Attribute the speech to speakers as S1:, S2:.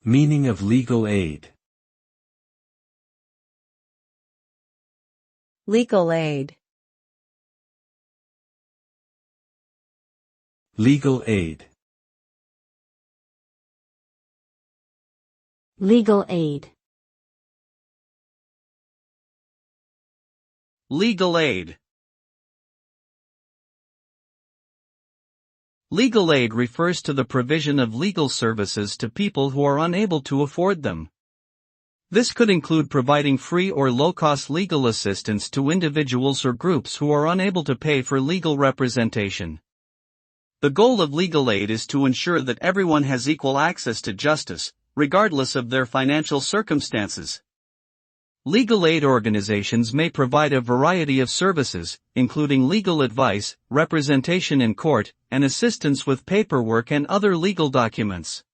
S1: Meaning of legal aid.
S2: Legal aid.
S1: Legal aid.
S3: Legal aid.
S4: Legal aid. Legal aid refers to the provision of legal services to people who are unable to afford them. This could include providing free or low-cost legal assistance to individuals or groups who are unable to pay for legal representation. The goal of legal aid is to ensure that everyone has equal access to justice, regardless of their financial circumstances. Legal aid organizations may provide a variety of services, including legal advice, representation in court, and assistance with paperwork and other legal documents.